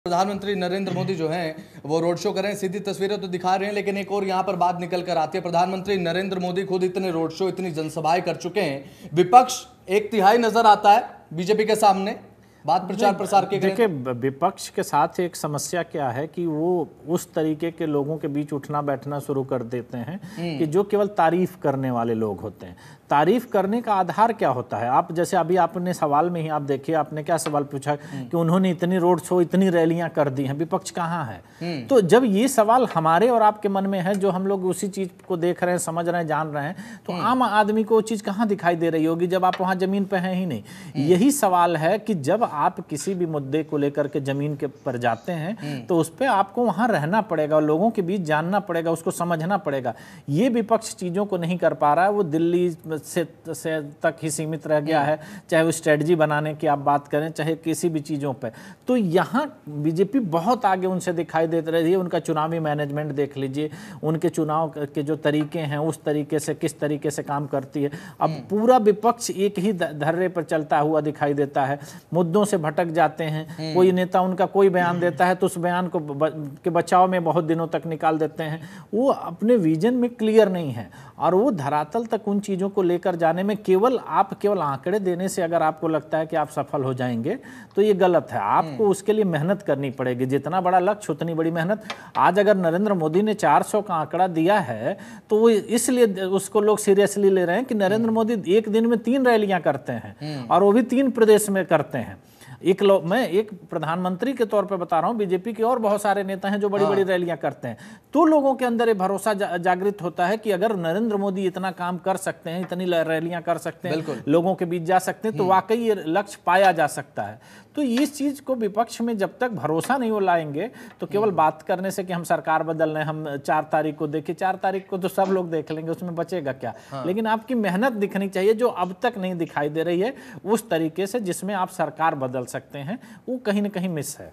प्रधानमंत्री नरेंद्र मोदी जो हैं वो रोड शो कर रहे हैं, सीधी तस्वीरें तो दिखा रहे हैं, लेकिन एक और यहाँ पर बात निकल कर आती है। प्रधानमंत्री नरेंद्र मोदी खुद इतने रोड शो, इतनी जनसभाएं कर चुके हैं, विपक्ष 1/3 नजर आता है बीजेपी के सामने बात प्रचार प्रसार के। देखिए, विपक्ष के साथ एक समस्या क्या है कि वो उस तरीके के लोगों के बीच उठना बैठना शुरू कर देते हैं कि जो केवल तारीफ करने वाले लोग होते हैं। तारीफ करने का आधार क्या होता है? आप जैसे अभी आपने सवाल में ही आप देखिए, आपने क्या सवाल पूछा कि उन्होंने इतनी रोड शो, इतनी रैलियां कर दी हैं, विपक्ष कहाँ है? तो जब ये सवाल हमारे और आपके मन में है, जो हम लोग उसी चीज को देख रहे हैं, समझ रहे हैं, जान रहे हैं, तो आम आदमी को वो चीज कहाँ दिखाई दे रही होगी जब आप वहां जमीन पे हैं ही नहीं। यही सवाल है कि जब आप किसी भी मुद्दे को लेकर के जमीन के पर जाते हैं तो उस पर आपको वहां रहना पड़ेगा, लोगों के बीच जानना पड़ेगा, उसको समझना पड़ेगा। ये विपक्ष चीजों को नहीं कर पा रहा है, वो दिल्ली से तक ही सीमित रह गया है, चाहे वो स्ट्रेटजी बनाने की आप बात करें, चाहे किसी भी चीजों पे। तो यहाँ बीजेपी बहुत आगे उनसे दिखाई देती रही है। उनका चुनावी मैनेजमेंट देख लीजिए, उनके चुनाव के जो तरीके हैं, उस तरीके से किस तरीके से काम करती है। अब पूरा विपक्ष एक ही धर्रे पर चलता हुआ दिखाई देता है, मुद्दों से भटक जाते हैं। कोई नेता उनका कोई बयान देता है तो उस बयान को के बचाव में बहुत दिनों तक निकाल देते हैं। वो अपने विजन में क्लियर नहीं है और वो धरातल तक उन चीज़ों को लेकर जाने में केवल आंकड़े देने से अगर आपको लगता है कि आप सफल हो जाएंगे तो ये गलत है। आपको उसके लिए मेहनत करनी पड़ेगी, जितना बड़ा लक्ष्य उतनी बड़ी मेहनत। आज अगर नरेंद्र मोदी ने 400 का आंकड़ा दिया है तो वो इसलिए उसको लोग सीरियसली ले रहे हैं कि नरेंद्र मोदी एक दिन में 3 रैलियां करते हैं और वो भी 3 प्रदेश में करते हैं। मैं एक प्रधानमंत्री के तौर पे बता रहा हूँ, बीजेपी के और बहुत सारे नेता हैं जो बड़ी बड़ी रैलियां करते हैं। तो लोगों के अंदर ये भरोसा जागृत होता है कि अगर नरेंद्र मोदी इतना काम कर सकते हैं, इतनी रैलियां कर सकते हैं, लोगों के बीच जा सकते हैं, तो वाकई ये लक्ष्य पाया जा सकता है। तो इस चीज को विपक्ष में जब तक भरोसा नहीं वो लाएंगे तो केवल बात करने से कि हम सरकार बदल रहे हैं, हम 4 तारीख को देखिए, 4 तारीख को तो सब लोग देख लेंगे, उसमें बचेगा क्या? लेकिन आपकी मेहनत दिखनी चाहिए जो अब तक नहीं दिखाई दे रही है, उस तरीके से जिसमें आप सरकार बदल सकते हैं, वो कहीं ना कहीं मिस है।